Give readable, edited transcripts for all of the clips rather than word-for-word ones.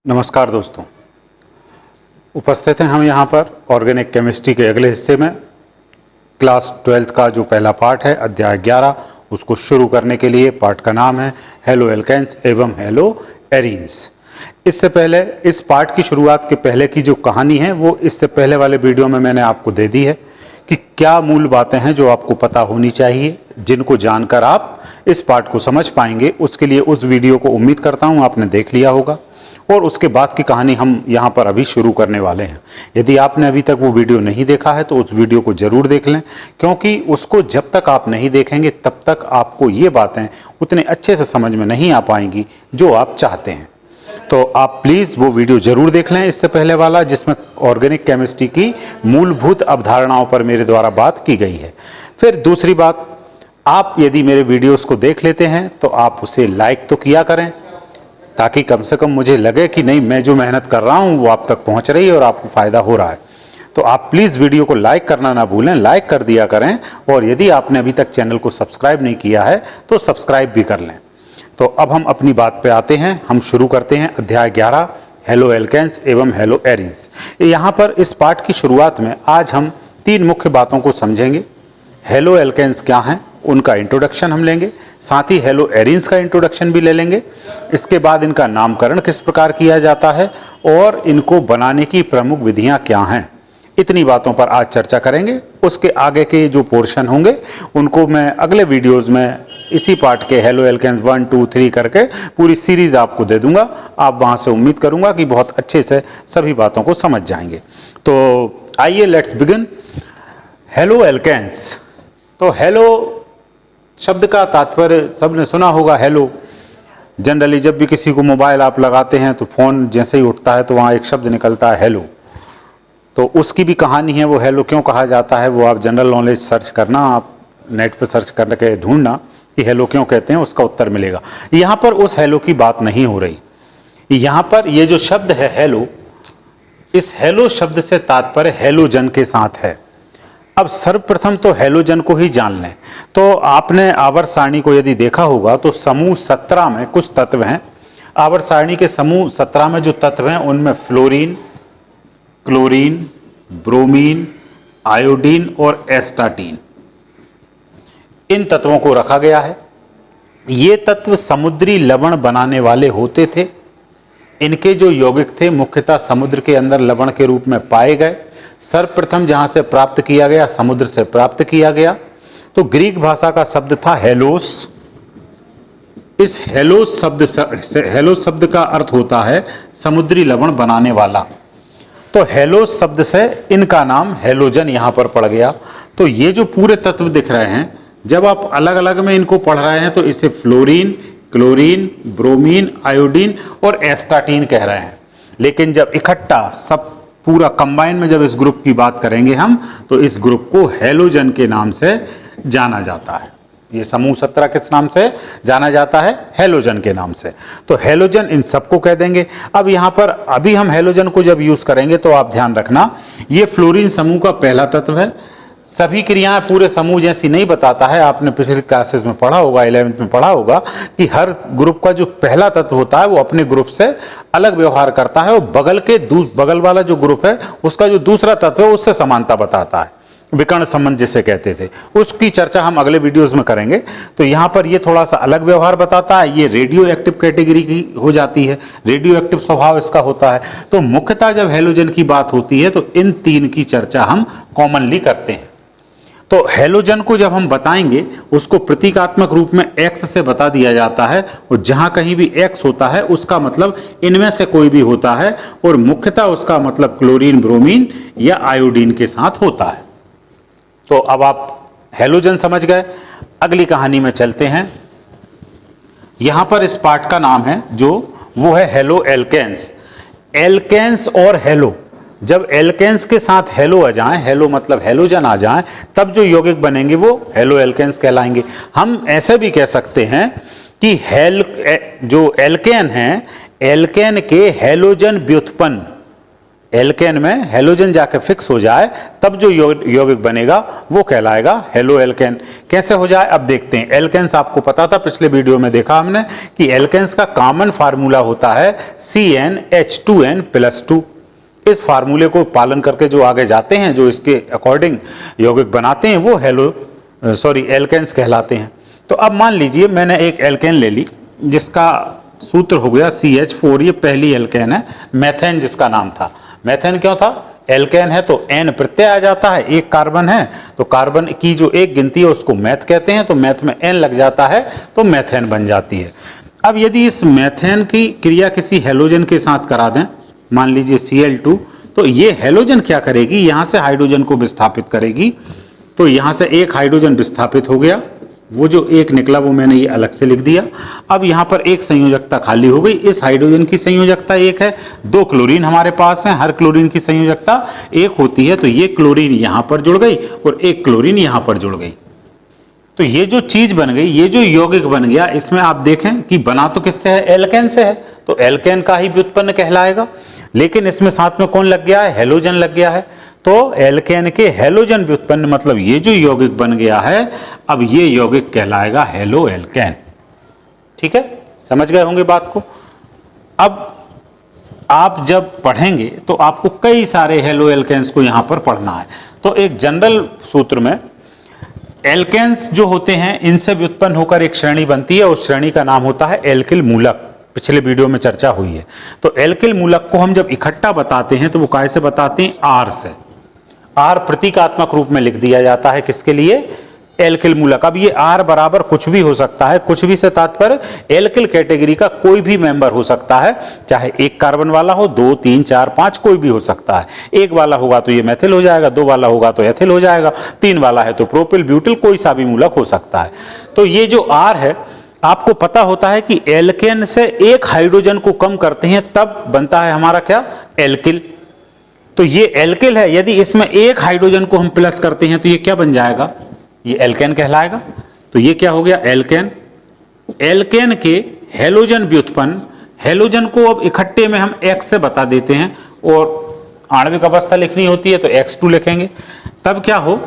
नमस्कार दोस्तों, उपस्थित हैं हम यहाँ पर ऑर्गेनिक केमिस्ट्री के अगले हिस्से में। क्लास 12th का जो पहला पार्ट है अध्याय 11, उसको शुरू करने के लिए पार्ट का नाम है हेलो एल्केन्स एवं हेलो एरीन्स। इससे पहले इस पार्ट की शुरुआत के पहले की जो कहानी है वो इससे पहले वाले वीडियो में मैंने आपको दे दी है कि क्या मूल बातें हैं जो आपको पता होनी चाहिए, जिनको जानकर आप इस पार्ट को समझ पाएंगे। उसके लिए उस वीडियो को उम्मीद करता हूँ आपने देख लिया होगा और उसके बाद की कहानी हम यहाँ पर अभी शुरू करने वाले हैं। यदि आपने अभी तक वो वीडियो नहीं देखा है तो उस वीडियो को जरूर देख लें, क्योंकि उसको जब तक आप नहीं देखेंगे तब तक आपको ये बातें उतने अच्छे से समझ में नहीं आ पाएंगी जो आप चाहते हैं। तो आप प्लीज़ वो वीडियो जरूर देख लें, इससे पहले वाला, जिसमें ऑर्गेनिक केमिस्ट्री की मूलभूत अवधारणाओं पर मेरे द्वारा बात की गई है। फिर दूसरी बात, आप यदि मेरे वीडियोस को देख लेते हैं तो आप उसे लाइक तो किया करें, ताकि कम से कम मुझे लगे कि नहीं, मैं जो मेहनत कर रहा हूं वो आप तक पहुंच रही है और आपको फ़ायदा हो रहा है। तो आप प्लीज़ वीडियो को लाइक करना ना भूलें, लाइक कर दिया करें। और यदि आपने अभी तक चैनल को सब्सक्राइब नहीं किया है तो सब्सक्राइब भी कर लें। तो अब हम अपनी बात पे आते हैं, हम शुरू करते हैं अध्याय 11 हेलो एल्केन्स एवं हेलो एरीन्स। यहाँ पर इस पाठ की शुरुआत में आज हम 3 मुख्य बातों को समझेंगे। हेलो एल्केन्स क्या हैं, उनका इंट्रोडक्शन हम लेंगे, साथ ही हेलो एरीन्स का इंट्रोडक्शन भी ले लेंगे। इसके बाद इनका नामकरण किस प्रकार किया जाता है और इनको बनाने की प्रमुख विधियां क्या हैं, इतनी बातों पर आज चर्चा करेंगे। उसके आगे के जो पोर्शन होंगे उनको मैं अगले वीडियोस में इसी पार्ट के हेलो एल्केन्स 1, 2, 3 करके पूरी सीरीज आपको दे दूंगा। आप वहां से उम्मीद करूंगा कि बहुत अच्छे से सभी बातों को समझ जाएंगे। तो आइए लेट्स बिगिन। Halo alkanes. तो हेलो शब्द का तात्पर्य सबने सुना होगा। हेलो, जनरली जब भी किसी को मोबाइल आप लगाते हैं तो फ़ोन जैसे ही उठता है तो वहाँ एक शब्द निकलता है हेलो। तो उसकी भी कहानी है, वो हेलो क्यों कहा जाता है वो आप जनरल नॉलेज सर्च करना, आप नेट पर सर्च करके ढूंढना कि हेलो क्यों कहते हैं, उसका उत्तर मिलेगा। यहाँ पर उस हेलो की बात नहीं हो रही। यहाँ पर ये जो शब्द है हेलो, इस हेलो शब्द से तात्पर्य हेलोजन के साथ है। अब सर्वप्रथम तो हेलोजन को ही जान लें। तो आपने आवर्त सारणी को यदि देखा होगा तो समूह 17 में कुछ तत्व हैं। आवर्त सारणी के समूह 17 में जो तत्व हैं उनमें फ्लोरीन, क्लोरीन, ब्रोमीन, आयोडीन और एस्टाटीन, इन तत्वों को रखा गया है। ये तत्व समुद्री लवण बनाने वाले होते थे। इनके जो यौगिक थे मुख्यतः समुद्र के अंदर लवण के रूप में पाए गए। सर्वप्रथम जहां से प्राप्त किया गया, समुद्र से प्राप्त किया गया। तो ग्रीक भाषा का शब्द था हेलोस। इस हेलोस शब्द का अर्थ होता है समुद्री लवण बनाने वाला। तो हेलोस शब्द से इनका नाम हेलोजन यहां पर पड़ गया। तो ये जो पूरे तत्व दिख रहे हैं, जब आप अलग अलग में इनको पढ़ रहे हैं तो इसे फ्लोरीन, क्लोरीन, ब्रोमीन, आयोडीन और एस्टाटीन कह रहे हैं। लेकिन जब इकट्ठा सब पूरा कंबाइन में जब इस ग्रुप की बात करेंगे हम, तो इस ग्रुप को हेलोजन के नाम से जाना जाता है। ये समूह 17 किस नाम से जाना जाता है? हेलोजन के नाम से। तो हेलोजन इन सबको कह देंगे। अब यहाँ पर अभी हम हेलोजन को जब यूज करेंगे तो आप ध्यान रखना, ये फ्लोरीन समूह का पहला तत्व है। सभी क्रियाएं पूरे समूह जैसी नहीं बताता है। आपने पिछले क्लासेस में पढ़ा होगा, 11th में पढ़ा होगा कि हर ग्रुप का जो पहला तत्व होता है वो अपने ग्रुप से अलग व्यवहार करता है और बगल वाला जो ग्रुप है उसका जो दूसरा तत्व है उससे समानता बताता है। विकर्ण संबंध जिसे कहते थे, उसकी चर्चा हम अगले वीडियोस में करेंगे। तो यहाँ पर ये थोड़ा सा अलग व्यवहार बताता है। ये रेडियो एक्टिव कैटेगरी की हो जाती है, रेडियो एक्टिव स्वभाव इसका होता है। तो मुख्यतः जब हेलोजन की बात होती है तो इन 3 की चर्चा हम कॉमनली करते हैं। तो हेलोजन को जब हम बताएंगे उसको प्रतीकात्मक रूप में एक्स से बता दिया जाता है, और जहां कहीं भी एक्स होता है उसका मतलब इनमें से कोई भी होता है, और मुख्यतः उसका मतलब क्लोरीन, ब्रोमीन या आयोडीन के साथ होता है। तो अब आप हेलोजन समझ गए। अगली कहानी में चलते हैं। यहां पर इस पार्ट का नाम है जो वो है हेलो एल्केन्स। एल्केन्स और हेलो, जब एल्केन्स के साथ हेलो आ जाए, हेलो मतलब हेलोजन आ जाए, तब जो यौगिक बनेंगे वो हेलो एल्केन्स कहलाएंगे। हम ऐसे भी कह सकते हैं कि जो एल्केन है, एल्केन के हेलोजन व्युत्पन्न, एल्केन में हेलोजन जाके फिक्स हो जाए तब जो यौगिक बनेगा वो कहलाएगा हेलो एल्केन। कैसे हो जाए अब देखते हैं। एल्केन्स आपको पता था, पिछले वीडियो में देखा हमने कि एल्केन्स का कॉमन फार्मूला होता है CnH2n+2। इस फार्मूले को पालन करके जो आगे जाते हैं, जो इसके अकॉर्डिंग यौगिक बनाते हैं, वो एल्केन्स कहलाते हैं। तो अब मान लीजिए मैंने एक एल्केन ले ली जिसका सूत्र हो गया CH4, ये पहली एल्केन है। मेथेन जिसका नाम था, मेथेन क्यों था? एल्केन है तो N प्रत्यय आ जाता है, एक कार्बन है तो कार्बन की जो एक गिनती है उसको मैथ कहते हैं, तो मैथ में N लग जाता है तो मेथेन बन जाती है। अब यदि इस मेथेन की क्रिया किसी हेलोजन के साथ करा दें, मान लीजिए Cl2, तो ये हेलोजन क्या करेगी, यहां से हाइड्रोजन को विस्थापित करेगी। तो यहां से एक हाइड्रोजन विस्थापित हो गया, वो जो एक निकला वो मैंने ये अलग से लिख दिया। अब यहां पर एक संयोजकता खाली हो गई। इस हाइड्रोजन की संयोजकता एक है, 2 क्लोरीन हमारे पास है, हर क्लोरीन की संयोजकता एक होती है, तो ये क्लोरीन यहां पर जुड़ गई और एक क्लोरीन यहां पर जुड़ गई। तो ये जो चीज बन गई, ये जो यौगिक बन गया, इसमें आप देखें कि बना तो किससे है? एल्केन से है, तो एल्केन का ही व्युत्पन्न कहलाएगा। लेकिन इसमें साथ में कौन लग गया है? हेलोजन लग गया है। तो एल्केन के हेलोजन व्युत्पन्न मतलब ये जो यौगिक बन गया है, अब ये यौगिक कहलाएगा हेलो एल्केन। ठीक है, समझ गए होंगे बात को। अब आप जब पढ़ेंगे तो आपको कई सारे हेलो एल्केन्स को यहां पर पढ़ना है। तो एक जनरल सूत्र में एल्केन्स जो होते हैं इनसे व्युत्पन्न होकर एक श्रेणी बनती है, उस श्रेणी का नाम होता है एल्किल मूलक। पिछले वीडियो में चर्चा हुई है। तो एल्किल मूलक को हम जब इकट्ठा बताते हैं तो वो कैसे बताते हैं? आर से। आर प्रतीकात्मक रूप में लिख दिया जाता है, किसके लिए? एल्किल मूलक। अब ये आर बराबर कुछ भी हो सकता है, कुछ भी से तात्पर्य एल्किल कैटेगरी का कोई भी मेंबर हो सकता है, चाहे एक कार्बन वाला हो, 2, 3, 4, 5 कोई भी हो सकता है। एक वाला होगा तो ये मेथिल हो जाएगा, 2 वाला होगा तो एथिल हो जाएगा, 3 वाला है तो प्रोपिल, ब्यूटिल, कोई सा भी मूलक हो सकता है। तो ये जो आर है, आपको पता होता है कि एल्केन से एक हाइड्रोजन को कम करते हैं तब बनता है हमारा क्या? एल्किल। तो ये एल्किल है, यदि इसमें एक हाइड्रोजन को हम प्लस करते हैं तो ये क्या बन जाएगा? ये एल्केन कहलाएगा। तो ये क्या हो गया? एल्केन। एल्केन के हेलोजन व्युत्पन्न, हेलोजन को अब इकट्ठे में हम X से बता देते हैं और आणविक अवस्था लिखनी होती है तो X2 लिखेंगे। तब क्या हो,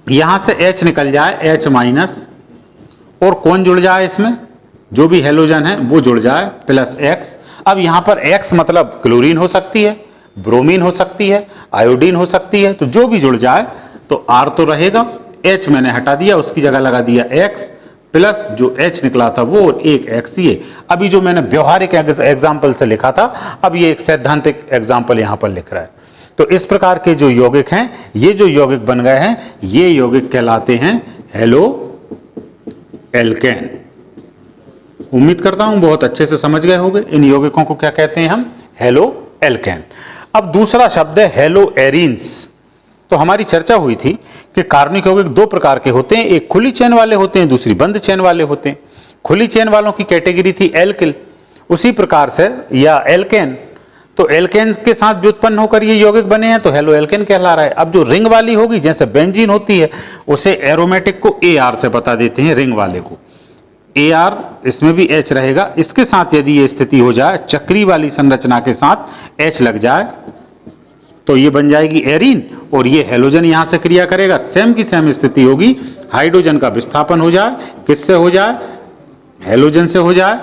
यहां से H निकल जाए, H माइनस, और कौन जुड़ जाए इसमें? जो भी हेलोजन है वो जुड़ जाए, प्लस X। अब यहां पर X मतलब क्लोरीन हो सकती है, ब्रोमीन हो सकती है, आयोडीन हो सकती है, तो जो भी जुड़ जाए तो R तो रहेगा, H मैंने हटा दिया, उसकी जगह लगा दिया X, प्लस जो H निकला था वो और एक X। ये अभी जो मैंने व्यवहारिक एग्जाम्पल से लिखा था, अब ये एक सैद्धांतिक एग्जाम्पल यहां पर लिख रहा है। तो इस प्रकार के जो यौगिक हैं, ये जो यौगिक बन गए हैं, ये यौगिक कहलाते हैं हेलो एल्केन। उम्मीद करता हूं बहुत अच्छे से समझ गए होंगे। इन यौगिकों को क्या कहते हैं हम? Halo alkane. अब दूसरा शब्द है हेलो एरीन्स। तो हमारी चर्चा हुई थी कि कार्बनिक यौगिक 2 प्रकार के होते हैं, एक खुली चेन वाले होते हैं, दूसरी बंद चेन वाले होते हैं। खुली चेन वालों की कैटेगरी थी एल्किल, उसी प्रकार से या एल्केन। तो एल्केन के साथ व्युत्पन्न होकर ये यौगिक बने हैं तो हेलो एल्केन कहला रहा है। अब जो रिंग वाली होगी, जैसे बेंजीन होती है, उसे एरोमेटिक को AR से बता देते हैं, रिंग वाले को AR, इसमें भी H रहेगा। इसके साथ यदि ये स्थिति हो जाए, चक्री वाली संरचना के साथ H लग जाए तो ये बन जाएगी एरीन, और ये हेलोजन यहां से क्रिया करेगा, सेम की सेम स्थिति होगी, हाइड्रोजन का विस्थापन हो जाए, किससे हो जाए? हेलोजन से हो जाए,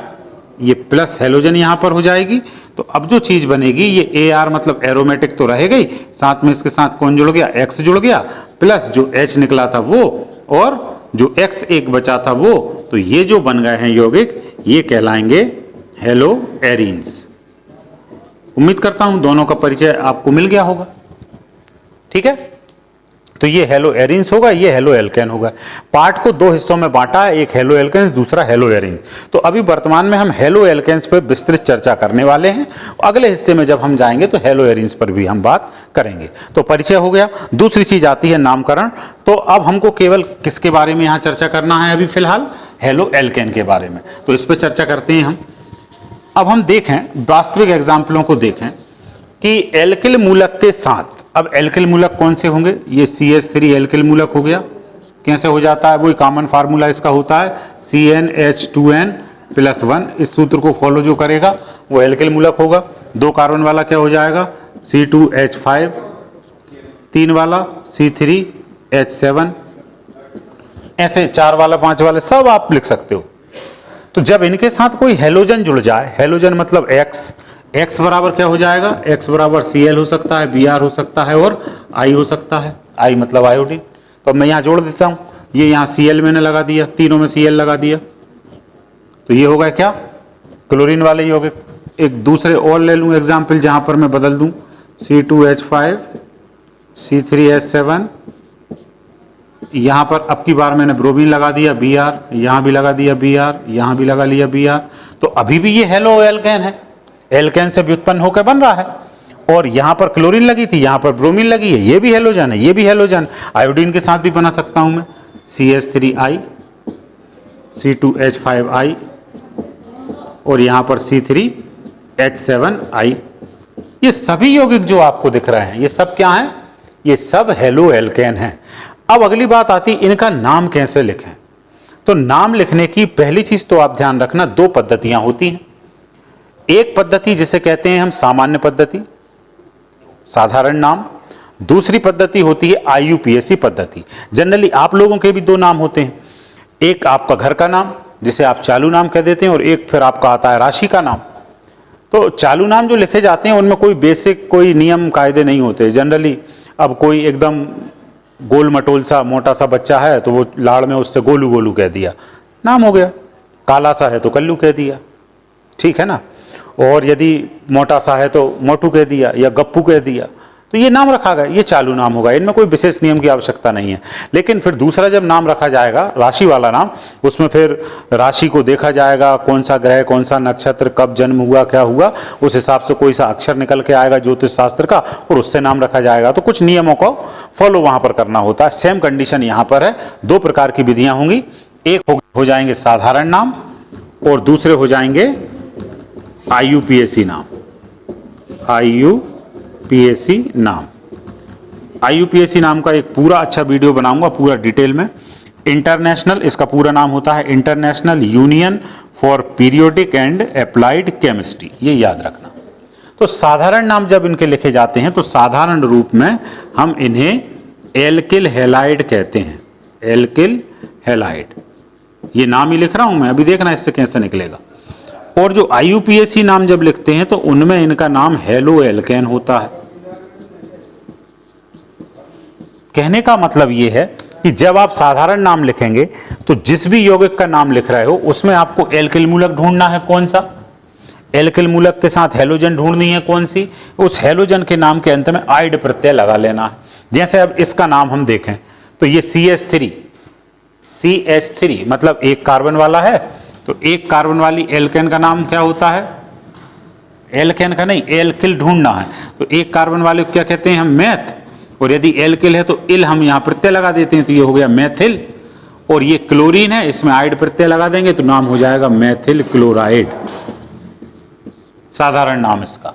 ये प्लस हेलोजन यहां पर हो जाएगी। तो अब जो चीज बनेगी, ये AR मतलब एरोमेटिक तो रहेगा ही, साथ में इसके साथ कौन जुड़ गया? X जुड़ गया, प्लस जो H निकला था वो और जो X एक बचा था वो। तो ये जो बन गए हैं यौगिक, ये कहलाएंगे हेलो एरीन्स। उम्मीद करता हूं दोनों का परिचय आपको मिल गया होगा। ठीक है, तो ये हेलो एरीन्स होगा, ये हेलो एल्केन होगा। पार्ट को 2 हिस्सों में बांटा है, एक हेलो एल्केन्स, दूसरा हेलो एरीन्स। तो अभी वर्तमान में हम हेलो एल्केन्स पर विस्तृत चर्चा करने वाले हैं। अगले हिस्से में जब हम जाएंगे तो हेलो एरीन्स पर भी हम बात करेंगे। तो परिचय हो गया। दूसरी चीज आती है नामकरण। तो अब हमको केवल किसके बारे में यहां चर्चा करना है? अभी फिलहाल हेलो एल्केन के बारे में, तो इस पर चर्चा करते हैं हम। अब हम देखें, वास्तविक एग्जाम्पलों को देखें कि एल्किल मूलक के साथ, अब एल्किल मूलक कौन से होंगे? ये CH3 एल्किल मूलक हो गया। कैसे हो जाता है? वही कॉमन फार्मूला इसका होता है CnH2n+1। इस सूत्र को फॉलो जो करेगा वो एल्किल मूलक होगा। 2 कार्बन वाला क्या हो जाएगा? C2H5, 3 वाला C3H7, ऐसे 4 वाला 5 वाले सब आप लिख सकते हो। तो जब इनके साथ कोई हेलोजन जुड़ जाए, हेलोजन मतलब X बराबर क्या हो जाएगा, X बराबर Cl हो सकता है, Br हो सकता है और I हो सकता है, I मतलब आयोडीन। तो अब मैं यहाँ जोड़ देता हूँ, ये यहाँ Cl मैंने लगा दिया, तीनों में Cl लगा दिया, तो ये होगा क्या, क्लोरीन वाले यौगिक। एक दूसरे और ले लूँ एग्जाम्पल जहाँ पर मैं बदल दूँ, C2H5, C3H7, यहाँ पर अब की बार मैंने ब्रोमीन लगा दिया Br, यहाँ भी लगा दिया Br, यहाँ भी लगा लिया Br, तो अभी भी ये हेलो एल्केन है, एल्केन से व्युत्पन्न होकर बन रहा है। और यहाँ पर क्लोरीन लगी थी, यहाँ पर ब्रोमीन लगी है, ये भी हेलोजन है, ये भी हेलोजन। आयोडीन के साथ भी बना सकता हूँ मैं, CH3I, C2H5I और यहाँ पर C3H7I। ये सभी यौगिक जो आपको दिख रहे हैं, ये सब क्या हैं, ये सब हेलो एल्केन हैं। अब अगली बात आती है, इनका नाम कैसे लिखें। तो नाम लिखने की पहली चीज तो आप ध्यान रखना, 2 पद्धतियां होती हैं। एक पद्धति जिसे कहते हैं हम सामान्य पद्धति, साधारण नाम। दूसरी पद्धति होती है IUPAC पद्धति। जनरली आप लोगों के भी 2 नाम होते हैं, एक आपका घर का नाम जिसे आप चालू नाम कह देते हैं, और एक फिर आपका आता है राशि का नाम। तो चालू नाम जो लिखे जाते हैं उनमें कोई बेसिक कोई नियम कायदे नहीं होते जनरली। अब कोई एकदम गोल मटोल सा मोटा सा बच्चा है तो वो लाड़ में उससे गोलू गोलू कह दिया, नाम हो गया। काला सा है तो कल्लू कह दिया, ठीक है ना। और यदि मोटा सा है तो मोटू कह दिया या गप्पू कह दिया, तो ये नाम रखा गया, ये चालू नाम होगा, इनमें कोई विशेष नियम की आवश्यकता नहीं है। लेकिन फिर दूसरा जब नाम रखा जाएगा राशि वाला नाम, उसमें फिर राशि को देखा जाएगा, कौन सा ग्रह, कौन सा नक्षत्र, कब जन्म हुआ, क्या हुआ, उस हिसाब से कोई सा अक्षर निकल के आएगा ज्योतिष शास्त्र का, और उससे नाम रखा जाएगा। तो कुछ नियमों को फॉलो वहां पर करना होता है। सेम कंडीशन यहाँ पर है, 2 प्रकार की विधियां होंगी, एक हो जाएंगे साधारण नाम और दूसरे हो जाएंगे IUPAC नाम। IUPAC नाम, IUPAC नाम का एक पूरा अच्छा वीडियो बनाऊंगा पूरा डिटेल में। इंटरनेशनल, इसका पूरा नाम होता है international union for periodic and applied chemistry, ये याद रखना। तो साधारण नाम जब इनके लिखे जाते हैं तो साधारण रूप में हम इन्हें एल्किल हैलाइड कहते हैं, एल्किल हैलाइड। ये नाम ही लिख रहा हूं मैं, अभी देखना इससे कैसे निकलेगा। और जो IUPAC नाम जब लिखते हैं तो उनमें इनका नाम हेलो एल्केन होता है। कहने का मतलब यह है कि जब आप साधारण नाम लिखेंगे तो जिस भी यौगिक का नाम लिख रहे हो उसमें आपको एल्किल मूलक ढूंढना है, कौन सा, एल्किल मूलक के साथ हेलोजन ढूंढनी है कौन सी, उस हेलोजन के नाम के अंत में आइड प्रत्यय लगा लेना है। जैसे अब इसका नाम हम देखें तो ये CH3 मतलब एक कार्बन वाला है, तो एक कार्बन वाली एल्केन का नाम क्या होता है, एल्केन का नहीं, एल्किल ढूंढना है। तो एक कार्बन वाले को क्या कहते हैं हम, मैथ। और यदि एल्किल है तो इल हम यहां प्रत्यय लगा देते हैं, तो ये हो गया मैथिल। और ये क्लोरीन है, इसमें आइड प्रत्यय लगा देंगे तो नाम हो जाएगा मैथिल क्लोराइड, साधारण नाम इसका।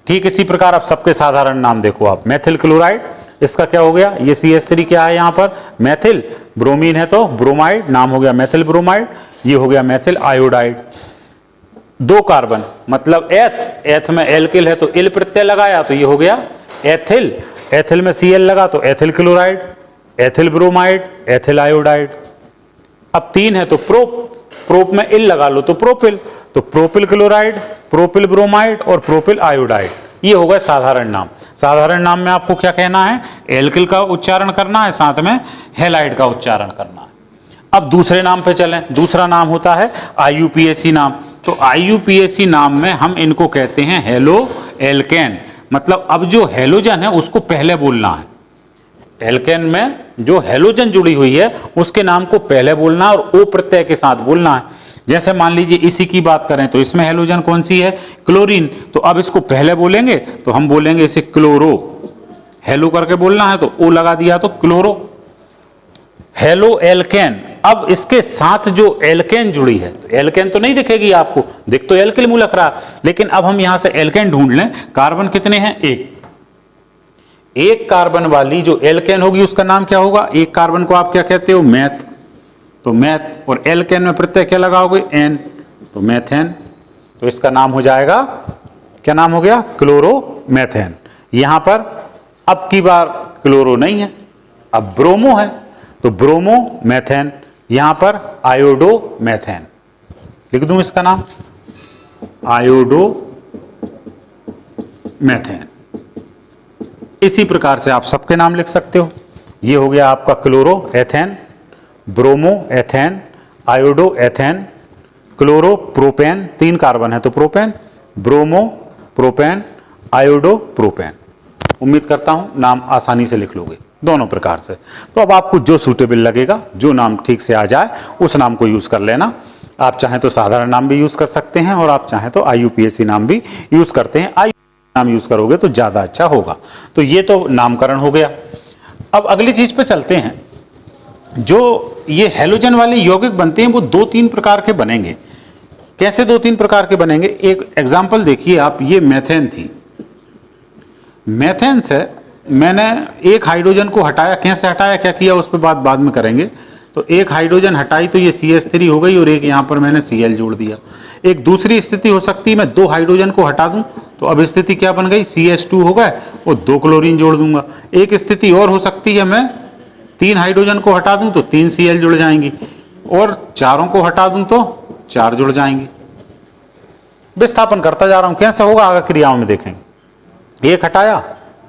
ठीक इसी प्रकार आप सबके साधारण नाम देखो आप, मैथिल क्लोराइड, इसका क्या हो गया, ये CH3 क्या है यहां पर, मैथिल। ब्रोमीन है तो ब्रोमाइड, नाम हो गया मैथिल ब्रोमाइड। ये हो गया मैथिल आयोडाइड। 2 कार्बन मतलब एथ में एल्किल है तो इल प्रत्यय लगाया तो ये हो गया एथिल, एथिल में Cl लगा तो ethyl chloride, ethyl bromide, ethyl iodide. अब 3 है तो प्रोप में इल लगा लो तो प्रोपिल, तो प्रोपिल क्लोराइड, प्रोपिल ब्रोमाइड और प्रोपिल आयोडाइड। ये हो गया साधारण नाम। साधारण नाम में आपको क्या कहना है, एल्किल का उच्चारण करना है, साथ में हैलाइड का उच्चारण करना है। अब दूसरे नाम पे चलें, दूसरा नाम होता है IUPAC नाम। तो IUPAC नाम में हम इनको कहते हैं हेलो एल्केन, मतलब अब जो हेलोजन है उसको पहले बोलना है। एल्केन में जो हेलोजन जुड़ी हुई है उसके नाम को पहले बोलना और ओ प्रत्यय के साथ बोलना है। जैसे मान लीजिए इसी की बात करें तो इसमें हेलोजन कौन सी है, क्लोरीन। तो अब इसको पहले बोलेंगे तो हम बोलेंगे इसे क्लोरो, हेलो करके बोलना है तो ओ लगा दिया तो क्लोरो, हेलो एल्केन। अब इसके साथ जो एल्केन जुड़ी है, तो एल्केन तो नहीं दिखेगी आपको, दिख तो एल्किल मूलक रहा, लेकिन अब हम यहां से एल्केन ढूंढ लें। कार्बन कितने हैं, एक कार्बन वाली जो एल्केन होगी उसका नाम क्या होगा, एक कार्बन को आप क्या कहते हो, मैथ। तो मैथ, और एल्केन में प्रत्यय क्या लगाओगे, एन, तो मैथेन। तो इसका नाम हो जाएगा, क्या नाम हो गया, क्लोरो मैथेन। यहां पर अब की बार क्लोरो नहीं है, अब ब्रोमो है, तो ब्रोमो मैथेन, यहां पर आयोडो मैथेन। लिख दूं इसका नाम, आयोडो मैथेन। इसी प्रकार से आप सबके नाम लिख सकते हो। ये हो गया आपका chloro ethane, bromo ethane, iodo ethane, chloro propane, 3 carbon है तो propane, bromo propane, iodo propane. उम्मीद करता हूं नाम आसानी से लिख लोगे दोनों प्रकार से। तो अब आपको जो सूटेबल लगेगा, जो नाम ठीक से आ जाए उस नाम को यूज कर लेना। आप चाहें तो साधारण नाम भी यूज कर सकते हैं और आप चाहें तो IUPAC नाम भी यूज करते हैं। नाम यूज करोगे तो ज्यादा अच्छा होगा। तो ये तो नामकरण हो गया। अब अगली चीज पे चलते हैं। जो ये हैलोजन वाले यौगिक बनते हैं वो 2-3 प्रकार के बनेंगे। कैसे 2-3 प्रकार के बनेंगे? एक एग्जांपल देखिए आप, ये मेथेन थी, मेथेन से मैंने एक हाइड्रोजन को हटाया। कैसे हटाया, क्या किया, उस पर बात बाद में करेंगे। तो एक हाइड्रोजन हटाई तो ये CH3 हो गई और एक यहां पर मैंने Cl जोड़ दिया। एक दूसरी स्थिति हो सकती है, मैं 2 हाइड्रोजन को हटा दूं तो अब स्थिति क्या बन गई, CH2 हो गए और 2 क्लोरीन जोड़ दूंगा। एक स्थिति और हो सकती है, मैं 3 हाइड्रोजन को हटा दूं तो 3 Cl जुड़ जाएंगी और चारों को हटा दूं तो 4 जुड़ जाएंगी। विस्थापन करता जा रहा हूं, कैसे होगा आगे क्रियाओं में देखेंगे। एक हटाया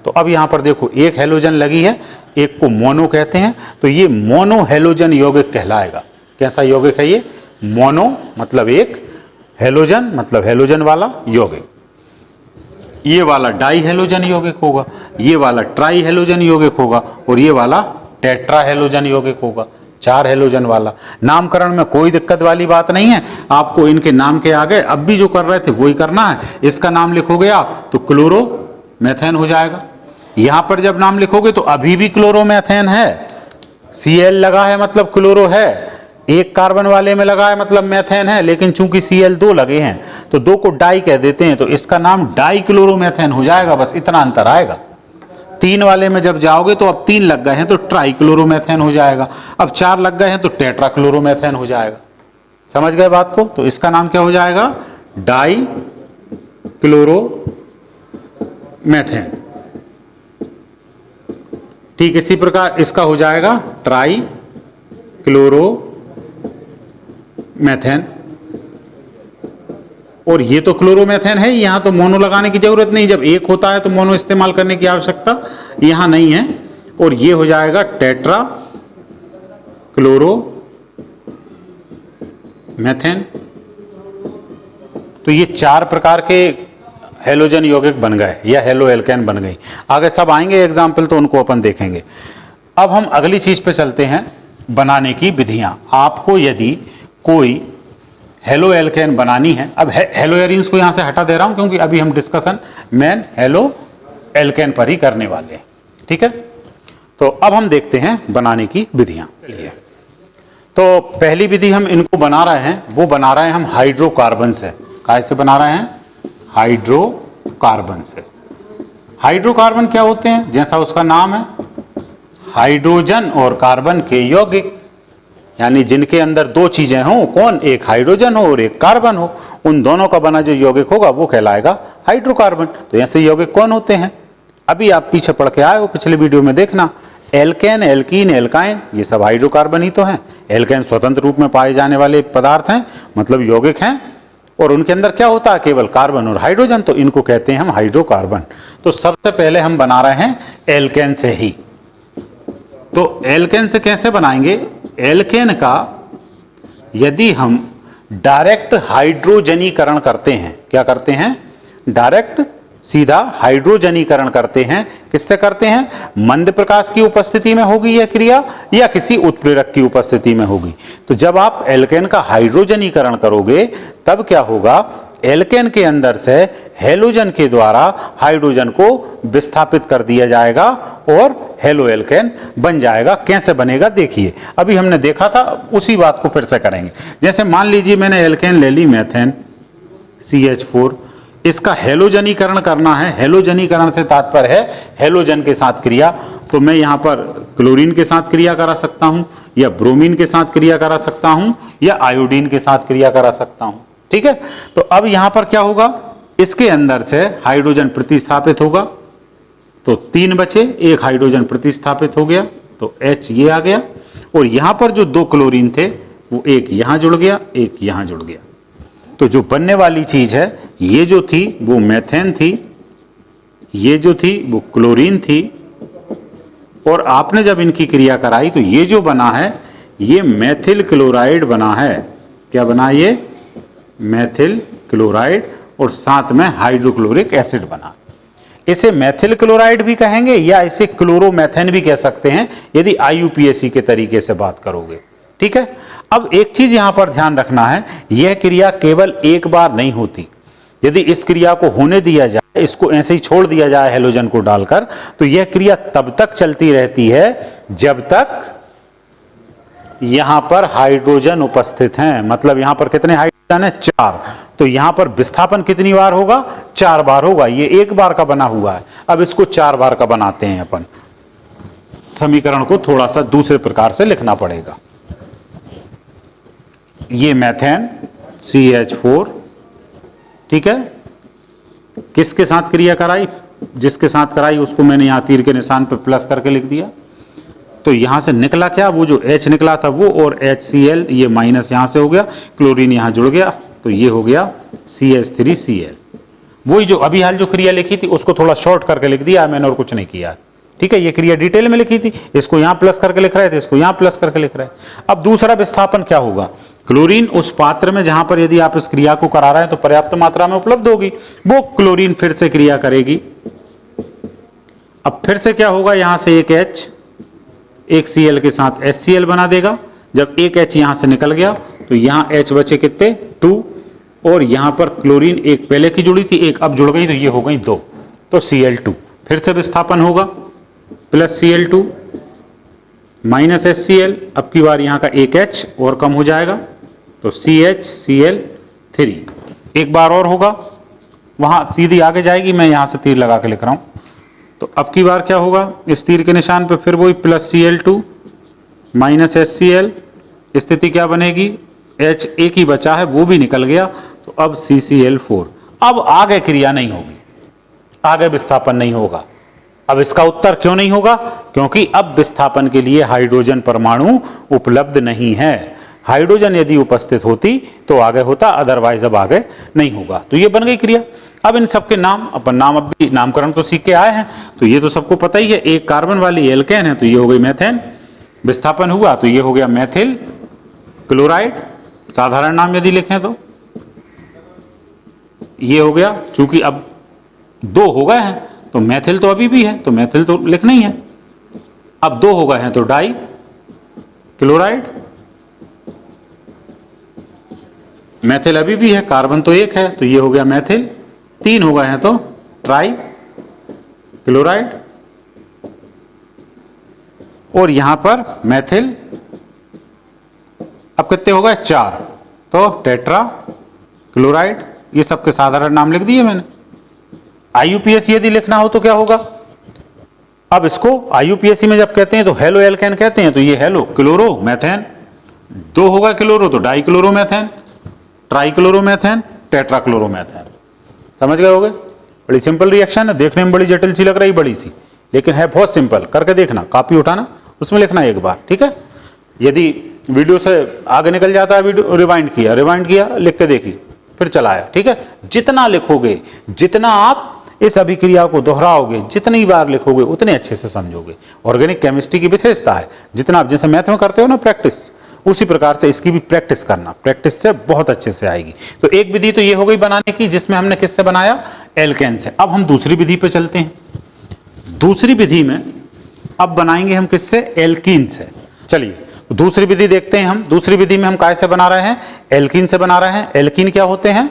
तो अब यहां पर देखो एक हैलोजन लगी है, एक को मोनो कहते हैं, तो ये मोनो हैलोजन यौगिक कहलाएगा। कैसा यौगिक है ये? मोनो मतलब एक, हैलोजन मतलब हैलोजन वाला यौगिक। ये वाला डाई हैलोजन यौगिक होगा, ये वाला ट्राई हैलोजन यौगिक होगा और ये वाला टेट्रा हैलोजन यौगिक होगा, 4 हैलोजन वाला। नामकरण में कोई दिक्कत वाली बात नहीं है, आपको इनके नाम के आगे अब भी जो कर रहे थे वही करना है। इसका नाम लिखोगे आप तो क्लोरो मैथेन हो जाएगा। यहां पर जब नाम लिखोगे तो अभी भी क्लोरो मैथेन है, Cl लगा है मतलब क्लोरो है, एक कार्बन वाले में लगा है मतलब मैथेन है, लेकिन चूंकि Cl 2 लगे हैं तो 2 को डाई कह देते हैं, तो इसका नाम डाई क्लोरोमेथेन हो जाएगा। बस इतना अंतर आएगा। 3 वाले में जब जाओगे तो अब 3 लग गए हैं तो ट्राई क्लोरोमेथेन हो जाएगा, अब 4 लग गए हैं तो टेट्रा क्लोरोमेथेन हो जाएगा। समझ गए बात को? तो इसका नाम क्या हो जाएगा, डाई क्लोरोमेथेन। ठीक इसी प्रकार इसका हो जाएगा ट्राई क्लोरोमेथेन। और ये तो क्लोरोमेथेन है, यहां तो मोनो लगाने की जरूरत नहीं, जब एक होता है तो मोनो इस्तेमाल करने की आवश्यकता यहां नहीं है। और ये हो जाएगा टेट्रा क्लोरोमेथेन। तो ये 4 प्रकार के हैलोजन यौगिक बन गए या हेलो एल्केन बन गई। आगे सब आएंगे एग्जाम्पल तो उनको अपन देखेंगे। अब हम अगली चीज पे चलते हैं, बनाने की विधियां। आपको यदि कोई हेलो एल्केन बनानी है, अब हेलो एरीन्स को यहां से हटा दे रहा हूं क्योंकि अभी हम डिस्कशन मेन हेलो एल्केन पर ही करने वाले हैं। ठीक है, तो अब हम देखते हैं बनाने की विधियां। चलिए, तो पहली विधि हम इनको बना रहे हैं, वो बना रहे हैं हम हाइड्रोकार्बन से। कैसे बना रहे हैं? हाइड्रोकार्बन से। हाइड्रोकार्बन क्या होते हैं? जैसा उसका नाम है, हाइड्रोजन और कार्बन के यौगिक, यानी जिनके अंदर 2 चीजें हों, कौन? एक हाइड्रोजन हो और एक कार्बन हो, उन दोनों का बना जो यौगिक होगा वो कहलाएगा हाइड्रोकार्बन। तो ऐसे यौगिक कौन होते हैं? अभी आप पीछे पढ़ के आए हो, पिछले वीडियो में देखना, एल्केन, एल्कीन, एल्काइन, ये सब हाइड्रोकार्बन ही तो हैं। एल्केन स्वतंत्र रूप में पाए जाने वाले पदार्थ हैं, मतलब यौगिक हैं, और उनके अंदर क्या होता है? केवल कार्बन और हाइड्रोजन, तो इनको कहते हैं हम हाइड्रोकार्बन। तो सबसे पहले हम बना रहे हैं एल्केन से ही। तो एल्केन से कैसे बनाएंगे? एल्केन का यदि हम डायरेक्ट हाइड्रोजनीकरण करते हैं, क्या करते हैं? डायरेक्ट सीधा हाइड्रोजनीकरण करते हैं। किससे करते हैं? मंद प्रकाश की उपस्थिति में होगी यह क्रिया या किसी उत्प्रेरक की उपस्थिति में होगी। तो जब आप एल्केन का हाइड्रोजनीकरण करोगे तब क्या होगा? एल्केन के अंदर से हैलोजन के द्वारा हाइड्रोजन को विस्थापित कर दिया जाएगा और हेलो एल्केन बन जाएगा। कैसे बनेगा देखिए, अभी हमने देखा था, उसी बात को फिर से करेंगे। जैसे मान लीजिए मैंने एल्केन ले ली, मेथेन CH4, इसका हेलोजनीकरण करना है। हेलोजनीकरण से तात्पर्य है हेलोजन के साथ क्रिया। तो मैं यहां पर क्लोरीन के साथ क्रिया करा सकता हूं, या ब्रोमीन के साथ क्रिया करा सकता हूं, या आयोडीन के साथ क्रिया करा सकता हूं। ठीक है, तो अब यहां पर क्या होगा? इसके अंदर से हाइड्रोजन प्रतिस्थापित होगा तो 3 बचे, एक हाइड्रोजन प्रतिस्थापित हो गया तो H ये आ गया, और यहां पर जो 2 क्लोरीन थे वो एक यहां जुड़ गया, एक यहां जुड़ गया। तो जो बनने वाली चीज है, ये जो थी वो मेथेन थी, ये जो थी वो क्लोरीन थी, और आपने जब इनकी क्रिया कराई तो ये जो बना है ये मेथिल क्लोराइड बना है। क्या बना ये? मेथिल क्लोराइड, और साथ में हाइड्रोक्लोरिक एसिड बना। इसे मेथिल क्लोराइड भी कहेंगे या इसे क्लोरोमेथेन भी कह सकते हैं यदि आईयूपीएसी के तरीके से बात करोगे। ठीक है। अब एक चीज यहां पर ध्यान रखना है, यह क्रिया केवल एक बार नहीं होती। यदि इस क्रिया को होने दिया जाए, इसको ऐसे ही छोड़ दिया जाए हेलोजन को डालकर, तो यह क्रिया तब तक चलती रहती है जब तक यहां पर हाइड्रोजन उपस्थित हैं। मतलब यहां पर कितने हाइड्रोजन है? 4। तो यहां पर विस्थापन कितनी बार होगा? 4 बार होगा। ये एक बार का बना हुआ है, अब इसको 4 बार का बनाते हैं अपन। समीकरण को थोड़ा सा दूसरे प्रकार से लिखना पड़ेगा। ये मेथेन CH4, ठीक है, किसके साथ क्रिया कराई? जिसके साथ कराई उसको मैंने यहां तीर के निशान पर प्लस करके लिख दिया। तो यहां से निकला क्या? वो जो H निकला था वो, और HCl, ये माइनस यहां से हो गया, क्लोरीन यहां जुड़ गया, तो ये हो गया CH3Cl। वही जो अभी हाल जो क्रिया लिखी थी उसको थोड़ा शॉर्ट करके लिख दिया मैंने, और कुछ नहीं किया। ठीक है, ये क्रिया डिटेल में लिखी थी, इसको यहां प्लस करके लिख रहे थे, इसको यहां प्लस करके लिख रहे हैं। अब दूसरा विस्थापन क्या होगा? क्लोरीन उस पात्र में जहां पर यदि आप इस क्रिया को करा रहे हैं तो पर्याप्त मात्रा में उपलब्ध होगी, वो क्लोरीन फिर से क्रिया करेगी। अब फिर से क्या होगा? यहां से एक H एक Cl के साथ HCl बना देगा। जब एक H यहां से निकल गया तो यहां H बचे कितने? 2, और यहां पर क्लोरीन एक पहले की जुड़ी थी, एक अब जुड़ गई, तो ये हो गई 2, तो Cl2। फिर से विस्थापन होगा, प्लस Cl2 माइनस HCl, अब की बार यहां का एक H और कम हो जाएगा, तो CHCl3। एक बार और होगा, वहां सीधी आगे जाएगी, मैं यहां से तीर लगा के लिख रहा हूं। तो अब की बार क्या होगा? इस तीर के निशान पे फिर वही प्लस Cl2 माइनस HCl, स्थिति क्या बनेगी? H एक ही बचा है, वो भी निकल गया, तो अब CCl4। अब आगे क्रिया नहीं होगी, आगे विस्थापन नहीं होगा। अब इसका उत्तर क्यों नहीं होगा? क्योंकि अब विस्थापन के लिए हाइड्रोजन परमाणु उपलब्ध नहीं है। हाइड्रोजन यदि उपस्थित होती तो आगे होता, अदरवाइज अब आगे नहीं होगा। तो ये बन गई क्रिया। अब इन सबके नाम, अपन नाम अब भी नामकरण तो सीख के आए हैं, तो ये तो सबको पता ही है। एक कार्बन वाली एल्केन है तो ये हो गई मेथेन, विस्थापन हुआ तो ये हो गया मेथिल क्लोराइड, साधारण नाम यदि लिखें तो ये हो गया। चूंकि अब 2 हो गए हैं तो मेथिल तो अभी भी है, तो मेथिल तो लिखना ही है। अब 2 हो गए हैं तो डाई क्लोराइड, मेथिल अभी भी है, कार्बन तो 1 है तो ये हो गया मेथिल। 3 हो गए हैं तो ट्राई क्लोराइड, और यहां पर मेथिल अब कितने हो गए? 4, तो टेट्रा क्लोराइड। ये सबके साधारण नाम लिख दिए मैंने। आईयूपीएसी यदि लिखना हो तो क्या होगा? अब इसको आईयूपीएसी में जब कहते हैं तो हेलो एल्केन कहते हैं, तो ये हेलो क्लोरो मैथेन, 2 होगा क्लोरो तो dichloromethane, trichloromethane, tetrachloromethane. समझ गए होगे? बड़ी सिंपल रिएक्शन है, देखने में बड़ी जटिल सी लग रही, बड़ी सी, लेकिन है बहुत सिंपल। करके देखना, कॉपी उठाना, उसमें लिखना एक बार, ठीक है। यदि वीडियो से आगे निकल जाता है, वीडियो रिवाइंड किया, लिख के देखी, फिर चलाया, ठीक है। जितना लिखोगे, जितना आप इस अभिक्रिया को दोहराओगे, जितनी बार लिखोगे उतने अच्छे से समझोगे। ऑर्गेनिक केमिस्ट्री की विशेषता है, जितना आप जैसे मैथ में करते हो ना प्रैक्टिस, उसी प्रकार से इसकी भी प्रैक्टिस करना, प्रैक्टिस से बहुत अच्छे से आएगी। तो एक विधि तो ये हो गई बनाने की, जिसमें हमने किससे बनाया? एल्केन से। अब हम दूसरी विधि पे चलते हैं। दूसरी विधि में अब बनाएंगे हम किससे? एल्कीन से। चलिए दूसरी विधि देखते हैं हम। दूसरी विधि में हम काय से बना रहे हैं? एल्कीन से बना रहे हैं। एल्कीन क्या होते हैं?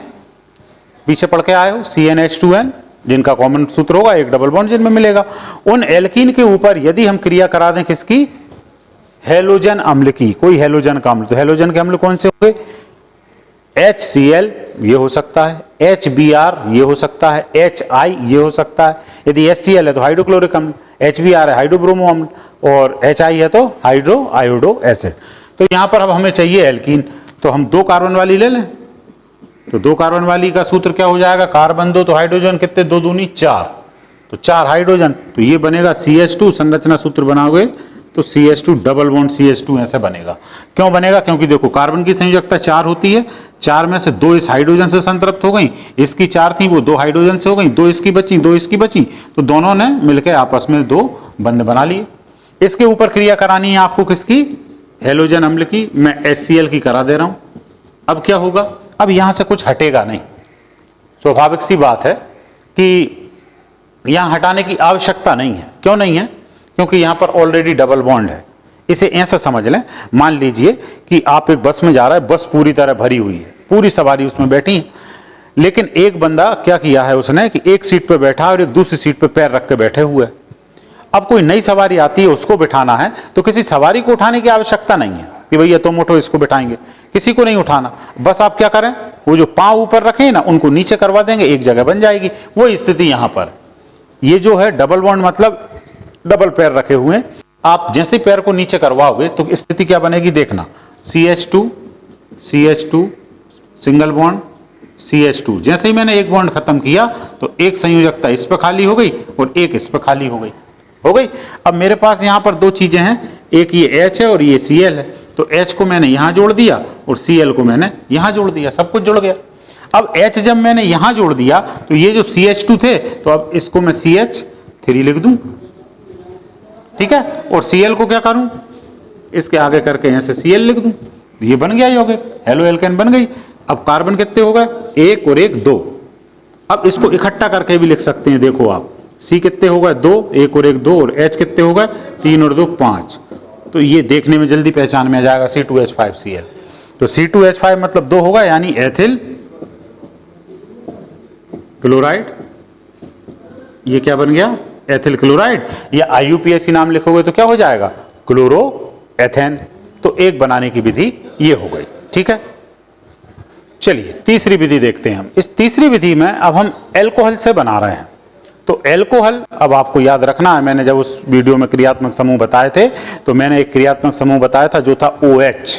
पीछे पढ़ के आए हो, CnH2n, जिनका कॉमन सूत्र होगा, एक डबल बॉन्ड जिनमें मिलेगा। उन एल्कीन के ऊपर यदि हम क्रिया करा दें किसकी? हेलोजन अम्ल की, कोई हेलोजन का अम्ल, तो हेलोजन के अम्ल कौन से होंगे? HCl ये हो सकता है, HBr ये हो सकता है, HI ये हो सकता है। यदि HCl है तो हाइड्रोक्लोरिक अम्ल, HBr है हाइड्रोब्रोमो अम्ल, और HI है तो हाइड्रो आयोडो एसिड। तो यहां पर अब हमें चाहिए एल्कीन, तो हम 2 कार्बन वाली ले लें। तो 2 कार्बन वाली का सूत्र क्या हो जाएगा, कार्बन 2 तो हाइड्रोजन कितने, 2 दूनी 4, तो 4 हाइड्रोजन, तो ये बनेगा CH2, संरचना सूत्र बनाओगे तो CH2 डबल बॉन्ड CH2 ऐसे बनेगा। क्यों बनेगा, क्योंकि देखो कार्बन की संयोजकता 4 होती है, 4 में से 2 इस हाइड्रोजन से संतृप्त हो गई, इसकी 4 थी वो 2 हाइड्रोजन से हो गई, 2 इसकी बची 2 इसकी बची, तो दोनों ने मिलकर आपस में 2 बंध बना लिए। इसके ऊपर क्रिया करानी है आपको किसकी, हैलोजन अम्ल की, मैं HCl की करा दे रहा हूं। अब क्या होगा, अब यहां से कुछ हटेगा नहीं, स्वाभाविक सी बात है कि यहां हटाने की आवश्यकता नहीं है। क्यों नहीं है, क्योंकि यहां पर ऑलरेडी डबल बॉन्ड है। इसे ऐसा समझ लें, मान लीजिए कि आप एक बस में जा रहे हैं, बस पूरी तरह भरी हुई है, पूरी सवारी उसमें बैठी है, लेकिन एक बंदा क्या किया है उसने कि एक सीट पर बैठा और एक दूसरी सीट पर पैर रख के बैठे हुए है। अब कोई नई सवारी आती है, उसको बिठाना है, तो किसी सवारी को उठाने की आवश्यकता नहीं है कि भैया तुम उठो इसको बिठाएंगे, किसी को नहीं उठाना। बस आप क्या करें, वो जो पांव ऊपर रखे ना उनको नीचे करवा देंगे, एक जगह बन जाएगी। वो स्थिति यहां पर, ये जो है डबल बॉन्ड मतलब डबल पैर रखे हुए हैं, आप जैसे पैर को नीचे करवाओगे तो स्थिति क्या बनेगी देखना, CH2 सिंगल बॉन्ड CH2, जैसे ही मैंने एक बॉन्ड खत्म किया तो एक संयोजकता इस पर खाली हो गई और एक इस पर खाली हो गई। अब मेरे पास यहां पर 2 चीजें हैं, एक ये H है और ये Cl है, तो H को मैंने यहां जोड़ दिया और Cl को मैंने यहां जोड़ दिया, सब कुछ जुड़ गया। अब H जब मैंने यहां जोड़ दिया तो ये जो CH2 थे, तो अब इसको मैं CH3 लिख दूं, ठीक है, और Cl को क्या करूं, इसके आगे करके यहां से Cl लिख दूं, ये बन गया यौगिक, हेलो एल्केन बन गई। अब कार्बन कितने हो गए, 1 और 1 2। अब इसको इकट्ठा करके भी लिख सकते हैं, देखो आप, C कितने हो गए 2, 1 और 1 2, और H कितने हो गए 3 और 2 5। तो ये देखने में जल्दी पहचान में आ जाएगा, C2H5Cl। तो C2H5 मतलब 2 होगा, यानी एथिल क्लोराइड, ये क्या बन गया, एथिल क्लोराइड, या IUPAC नाम लिखोगे तो क्या हो जाएगा, क्लोरो एथेन। तो एक बनाने की विधि ये हो गई, ठीक है। चलिए तीसरी विधि देखते हैं हम। इस तीसरी विधि में अब हम एल्कोहल से बना रहे हैं। तो एल्कोहल, अब आपको याद रखना है, मैंने जब उस वीडियो में क्रियात्मक समूह बताए थे तो मैंने एक क्रियात्मक समूह बताया था जो था OH,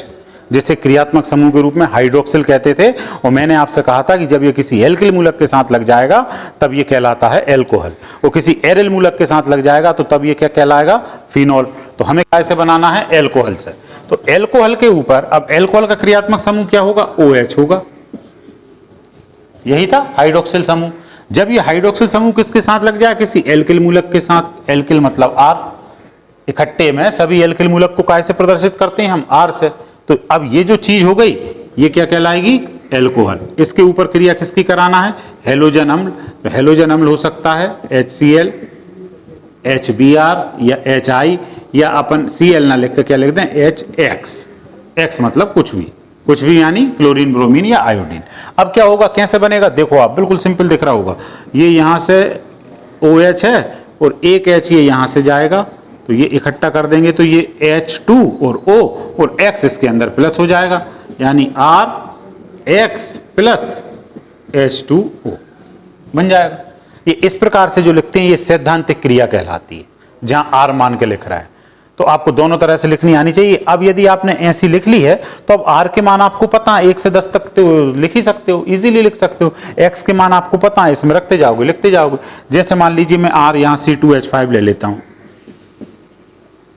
जिसे क्रियात्मक समूह के रूप में हाइड्रोक्सिल कहते थे, और मैंने आपसे कहा था कि जब ये किसी एल्किल मूलक के साथ लग जाएगा तब ये कहलाता है एल्कोहल, और किसी एरिल मूलक के साथ लग जाएगा तो तब ये क्या कहलाएगा, फिनॉल। तो हमें कैसे बनाना है, एल्कोहल से। तो एल्कोहल के ऊपर अब एल्कोहल का क्रियात्मक समूह क्या होगा, OH होगा, यही था हाइड्रोक्सिल समूह। जब ये हाइड्रोक्सिल समूह किसके साथ लग जाए, किसी एल्किल मूलक के साथ, एल्किल मतलब R, इकट्ठे में सभी एल्किल मूलक को कैसे प्रदर्शित करते हैं हम, R से। तो अब ये जो चीज हो गई ये क्या कहलाएगी, एल्कोहल। इसके ऊपर क्रिया किसकी कराना है, हेलोजन अम्ल। तो हेलोजन अम्ल हो सकता है HCl, HBr या HI, या अपन Cl ना लिख के क्या लिखते हैं, HX, X मतलब कुछ भी यानी क्लोरीन ब्रोमीन या आयोडीन। अब क्या होगा, कैसे बनेगा, देखो आप, बिल्कुल सिंपल दिख रहा होगा, ये यहां से OH है और एक H ये यहां से जाएगा, तो ये इकट्ठा कर देंगे तो ये H2 और O और X इसके अंदर प्लस हो जाएगा, यानी RX प्लस H2O बन जाएगा। ये इस प्रकार से जो लिखते हैं ये सैद्धांतिक क्रिया कहलाती है, जहां R मान के लिख रहा है। तो आपको दोनों तरह से लिखनी आनी चाहिए। अब यदि आपने ऐसी लिख ली है तो अब R के मान आपको पता है, 1 से 10 तक तो लिख ही सकते हो, इजीली लिख सकते हो। X के मान आपको पता है, इसमें रखते जाओगे, लिखते जाओगे। जैसे मान लीजिए मैं R यहां C2H5 ले लेता हूं,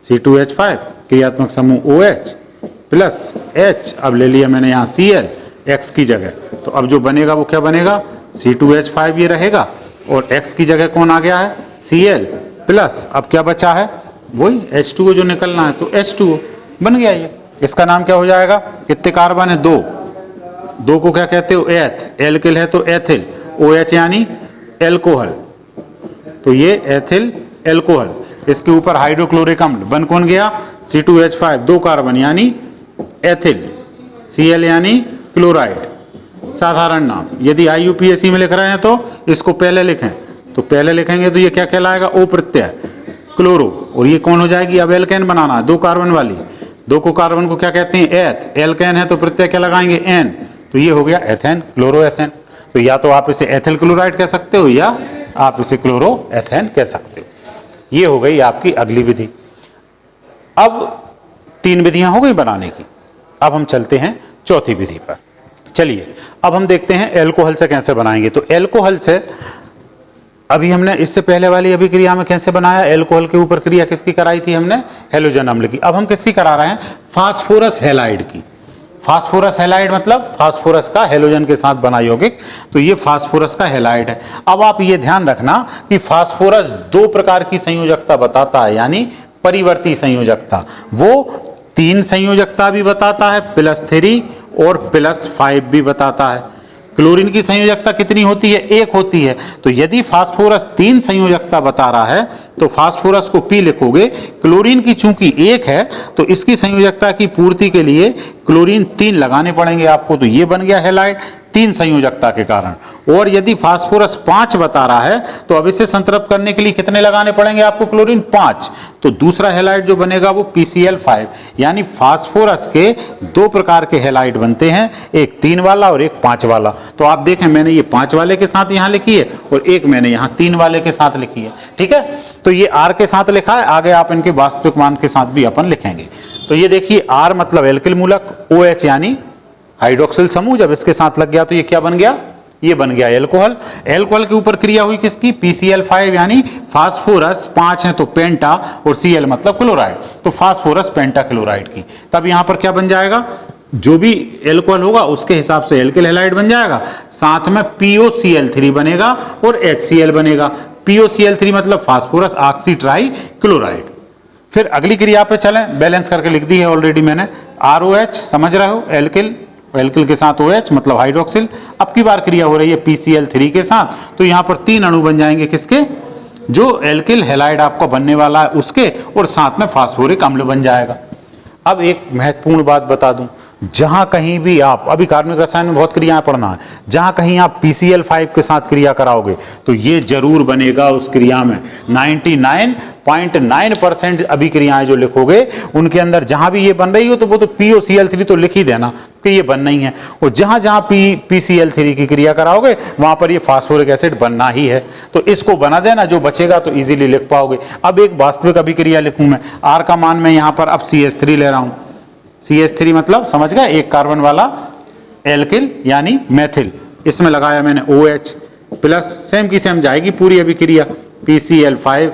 C2H5 क्रियात्मक समूह OH प्लस H, अब ले लिया मैंने यहां Cl X की जगह, तो अब जो बनेगा वो क्या बनेगा, C2H5 ये रहेगा और X की जगह कौन आ गया है, Cl प्लस, अब क्या बचा है, वही H2O जो निकलना है, तो H2O बन गया। ये इसका नाम क्या हो जाएगा, कितने कार्बन है, 2 को क्या कहते हो, एथ, एल्किल है तो एथिल, OH यानी एल्कोहल, तो ये एथिल एल्कोहल। इसके ऊपर हाइड्रोक्लोरिक अम्ल, बन कौन गया, C2H5, 2 कार्बन यानी एथिल, Cl यानी क्लोराइड, साधारण नाम। यदि IUPAC में लिख रहे हैं तो इसको पहले लिखें, तो पहले लिखेंगे तो ये क्या कहलाएगा, O प्रत्यय क्लोरो, और ये कौन हो जाएगी, अब एल्केन बनाना है, 2 कार्बन वाली, 2 को कार्बन को क्या कहते हैं, एथ, एल्केन है तो प्रत्यय क्या लगाएंगे, N, तो ये हो गया एथेन, क्लोरोएथेन। तो या तो आप इसे एथिल क्लोराइड कह सकते हो या आप इसे क्लोरोएथेन कह सकते हो। ये हो गई आपकी अगली विधि। अब 3 विधियां हो गई बनाने की, अब हम चलते हैं चौथी विधि पर। चलिए अब हम देखते हैं एल्कोहल से कैसे बनाएंगे। तो एल्कोहल से अभी हमने इससे पहले वाली अभिक्रिया में कैसे बनाया, एल्कोहल के ऊपर क्रिया किसकी कराई थी हमने, हैलोजन अम्ल की। अब हम किसकी करा रहे हैं, फास्फोरस हैलाइड की। फास्फोरस हैलाइड मतलब फास्फोरस का हैलोजन के साथ बना यौगिक, तो ये फास्फोरस का हैलाइड है। अब आप ये ध्यान रखना कि फास्फोरस दो प्रकार की संयोजकता बताता है, यानी परिवर्ती संयोजकता। वो 3 संयोजकता भी बताता है, +3 और +5 भी बताता है। क्लोरीन की संयोजकता कितनी होती है, 1 होती है। तो यदि फास्फोरस 3 संयोजकता बता रहा है तो फास्फोरस को P लिखोगे। क्लोरीन की चूंकि 1 है तो इसकी संयोजकता की पूर्ति के लिए क्लोरीन 3 लगाने पड़ेंगे आपको, तो ये बन गया हैलाइड 3 संयोजकता के कारण। और यदि फास्फोरस 5 बता रहा है तो अब इसे संतृप्त करने के लिए कितने लगाने पड़ेंगे आपको, क्लोरीन 5। तो दूसरा हैलाइड जो बनेगा वो PCl5। यानी फास्फोरस के 2 प्रकार के हैलाइड बनते हैं, एक 3 वाला और एक 5 वाला। तो आप देखें मैंने ये 5 वाले के साथ यहां लिखी है और एक मैंने यहां 3 वाले के साथ लिखी है, ठीक है। तो ये R के साथ लिखा है, आगे आप इनके वास्तविक मान के साथ भी अपन लिखेंगे। तो ये देखिए R मतलब एल्किल मूलक, OH यानी हाइड्रोक्सिल समूह जब इसके साथ लग गया तो ये क्या बन गया, ये बन गया एल्कोहल। एल्कोहल के ऊपर क्रिया हुई किसकी, PCl5 यानी फास्फोरस 5 है तो पेंटा, और Cl मतलब क्लोराइड, तो फास्फोरस पेंटा क्लोराइड की। तब यहां पर क्या बन जाएगा, जो भी एल्कोहल होगा उसके हिसाब से एल्किल हैलाइड बन जाएगा, साथ में POCl3 बनेगा और HCl बनेगा। POCl3 मतलब फास्फोरस ऑक्सी ट्राई क्लोराइड। फिर अगली क्रिया पे चलें, बैलेंस करके लिख दी है ऑलरेडी मैंने, ROH समझ रहे हो, एल्किल, एल्किल के साथ OH मतलब हाइड्रोक्सिल। अब की बार क्रिया हो रही है PCl3 के साथ, तो यहां पर 3 अणु बन जाएंगे किसके, जो एल्किल हैलाइड आपको बनने वाला है उसके, और साथ में फास्फोरिक अम्ल बन जाएगा। अब एक महत्वपूर्ण बात बता दूं, जहां कहीं भी आप, अभी कार्बनिक रसायन में बहुत क्रियाएं पढ़ना है, जहां कहीं आप PCl5 के साथ क्रिया कराओगे तो ये जरूर बनेगा उस क्रिया में। 99.9% अभिक्रियाएं जो लिखोगे उनके अंदर जहां भी ये बन रही हो तो वो तो POCl3 तो लिख ही देना कि ये बनना ही है, और जहां जहां PCl3 की क्रिया कराओगे वहां पर ये फास्फोरिक एसिड बनना ही है। तो इसको बना देना, जो बचेगा तो इजीली लिख पाओगे। अब एक वास्तविक अभिक्रिया लिखूं मैं, R का मान मैं यहां पर अब CH3 ले रहा हूं। CH3 मतलब समझ गए, एक कार्बन वाला एल्किल यानी मेथिल, इसमें लगाया मैंने OH प्लस, सेम की सेम जाएगी पूरी अभिक्रिया, PCl5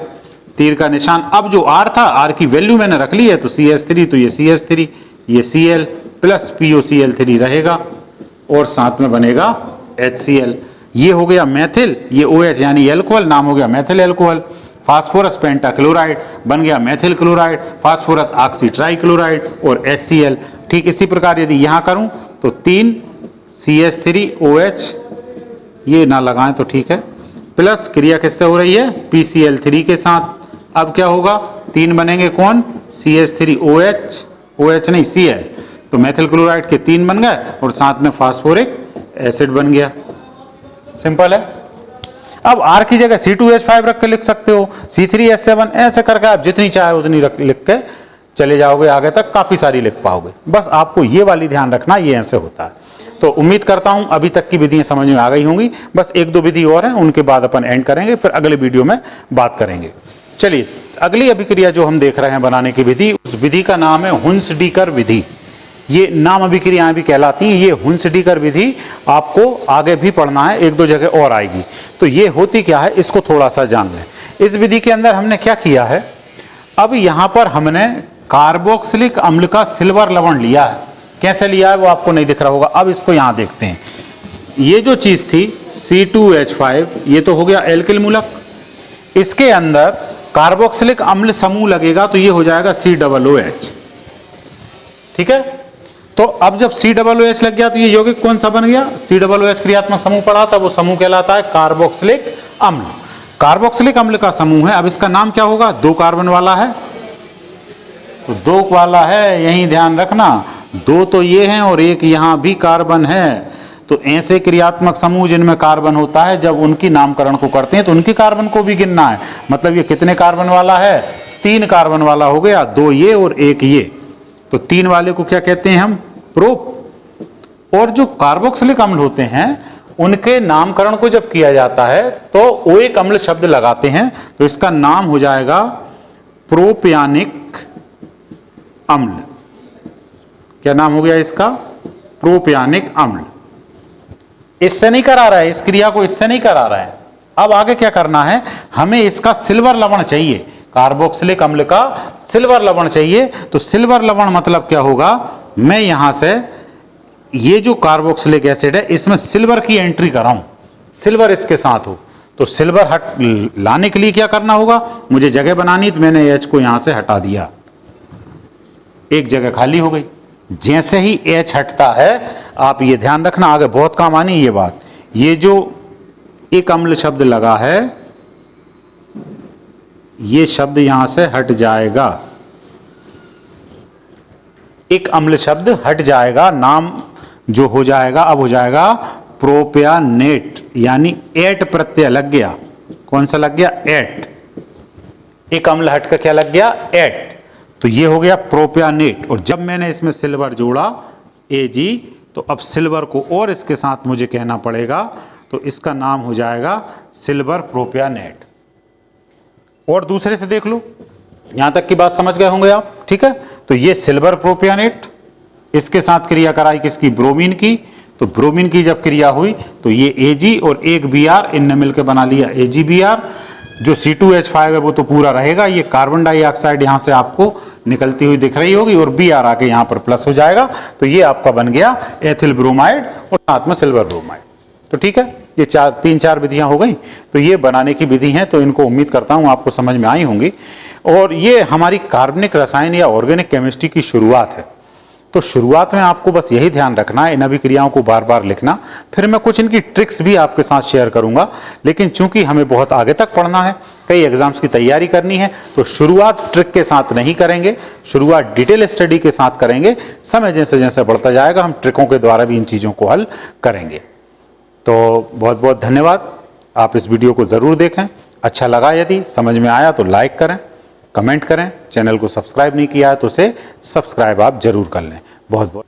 तीर का निशान। अब जो R था, R की वैल्यू मैंने रख ली है, तो CH3 तो ये CH3, ये Cl प्लस POCl3 रहेगा और साथ में बनेगा HCl। ये हो गया मेथिल, ये OH यानी एल्कोहल, नाम हो गया मेथिल एल्कोहल। फास्फोरस पेंटा क्लोराइड बन गया methyl chloride, phosphorus oxy try chloride और HCl। ठीक इसी प्रकार यदि यहां करूं तो 3 CH3OH, ये ना लगाएं तो ठीक है, प्लस क्रिया किससे हो रही है, PCl3 के साथ। अब क्या होगा, 3 बनेंगे कौन, CH3OH, OH नहीं Cl, तो मेथिल क्लोराइड के 3 बन गए और साथ में फास्फोरिक एसिड बन गया। सिंपल है। अब R की जगह C2H5 रख के लिख सकते हो, C3H7, ऐसे करके आप जितनी चाहे उतनी लिख के चले जाओगे आगे तक, काफी सारी लिख पाओगे। बस आपको ये वाली ध्यान रखना, ये ऐसे होता है। तो उम्मीद करता हूं अभी तक की विधियां समझ में आ गई होंगी। बस 1-2 विधि और हैं, उनके बाद अपन एंड करेंगे, फिर अगले वीडियो में बात करेंगे। चलिए, अगली अभिक्रिया जो हम देख रहे हैं बनाने की विधि, उस विधि का नाम है हुंसडीकर विधि। ये नाम अभिक्रियाएं भी कहलाती हैं। ये हुंसडीकर विधि आपको आगे भी पढ़ना है, 1-2 जगह और आएगी। तो ये होती क्या है, इसको थोड़ा सा जान लें। इस विधि के अंदर हमने क्या किया है, अब यहां पर हमने कार्बोक्सिलिक अम्ल का सिल्वर लवण लिया है। कैसे लिया है वो आपको नहीं दिख रहा होगा, अब इसको यहां देखते हैं। ये जो चीज थी C2H5, ये तो हो गया एल्किल मूलक, इसके अंदर कार्बोक्सिलिक अम्ल समूह लगेगा तो ये हो जाएगा COOH, ठीक है। तो अब जब COOH लग गया तो ये यौगिक कौन सा बन गया, COOH क्रियात्मक समूह पढ़ा था, वो समूह कहलाता है कार्बोक्सिलिक अम्ल। कार्बोक्सिलिक अम्ल का समूह है। अब इसका नाम क्या होगा, 2 कार्बन वाला है, तो 2 वाला है, यही ध्यान रखना, 2 तो ये हैं और एक यहां भी कार्बन है। तो ऐसे क्रियात्मक समूह जिनमें कार्बन होता है, जब उनकी नामकरण को करते हैं तो उनकी कार्बन को भी गिनना है। मतलब ये कितने कार्बन वाला है, 3 कार्बन वाला हो गया, 2 ये और 1 ये, तो 3 वाले को क्या कहते हैं हम, प्रोप। और जो कार्बोक्सिलिक अम्ल होते हैं उनके नामकरण को जब किया जाता है तो ओइक अम्ल शब्द लगाते हैं, तो इसका नाम हो जाएगा प्रोपियानिक अम्ल। क्या नाम हो गया इसका, प्रोपियानिक अम्ल। इससे नहीं करा रहा है, इस क्रिया को इससे नहीं करा रहा है। अब आगे क्या करना है, हमें इसका सिल्वर लवण चाहिए, कार्बोक्सिलिक अम्ल का सिल्वर लवण चाहिए। तो सिल्वर लवण मतलब क्या होगा, मैं यहां से ये जो कार्बोक्सिलिक एसिड है इसमें सिल्वर की एंट्री कर रहा हूं, सिल्वर इसके साथ हो। तो सिल्वर हट लाने के लिए क्या करना होगा, मुझे जगह बनानी, तो मैंने H को यहां से हटा दिया, एक जगह खाली हो गई। जैसे ही H हटता है, आप ये ध्यान रखना, आगे बहुत काम आनी ये बात, ये जो एक अम्ल शब्द लगा है ये शब्द यहां से हट जाएगा, एक अम्ल शब्द हट जाएगा, नाम जो हो जाएगा अब हो जाएगा प्रोपियानेट, यानी एट प्रत्यय लग गया। कौन सा लग गया, एट। एक अम्ल हटकर क्या लग गया, एट। तो ये हो गया प्रोपियानेट। और जब मैंने इसमें सिल्वर जोड़ा Ag, तो अब सिल्वर को और इसके साथ मुझे कहना पड़ेगा, तो इसका नाम हो जाएगा सिल्वर प्रोपियानेट। और दूसरे से देख लो, यहां तक की बात समझ गए होंगे आप, ठीक है। तो ये सिल्वर प्रोपियानेट, इसके साथ क्रिया कराई किसकी, ब्रोमीन की। तो ब्रोमीन की जब क्रिया हुई तो ये Ag और एक Br इनने मिलकर बना लिया AgBr। जो C2H5 है वो तो पूरा रहेगा, ये कार्बन डाइऑक्साइड यहां से आपको निकलती हुई दिख रही होगी और Br आके यहां पर प्लस हो जाएगा। तो ये आपका बन गया एथिल ब्रोमाइड और साथ में सिल्वर ब्रोमाइड। तो ठीक है, ये तीन चार विधियां हो गई। तो ये बनाने की विधि है, तो इनको उम्मीद करता हूं आपको समझ में आई होंगी। और ये हमारी कार्बनिक रसायन या ऑर्गेनिक केमिस्ट्री की शुरुआत है। तो शुरुआत में आपको बस यही ध्यान रखना है, इन अभिक्रियाओं को बार बार लिखना। फिर मैं कुछ इनकी ट्रिक्स भी आपके साथ शेयर करूंगा, लेकिन चूंकि हमें बहुत आगे तक पढ़ना है, कई एग्जाम्स की तैयारी करनी है, तो शुरुआत ट्रिक के साथ नहीं करेंगे, शुरुआत डिटेल स्टडी के साथ करेंगे। समय जैसे जैसे बढ़ता जाएगा हम ट्रिकों के द्वारा भी इन चीजों को हल करेंगे। तो बहुत बहुत धन्यवाद, आप इस वीडियो को जरूर देखें। अच्छा लगा, यदि समझ में आया तो लाइक करें, कमेंट करें, चैनल को सब्सक्राइब नहीं किया है तो उसे सब्सक्राइब आप जरूर कर लें। बहुत बहुत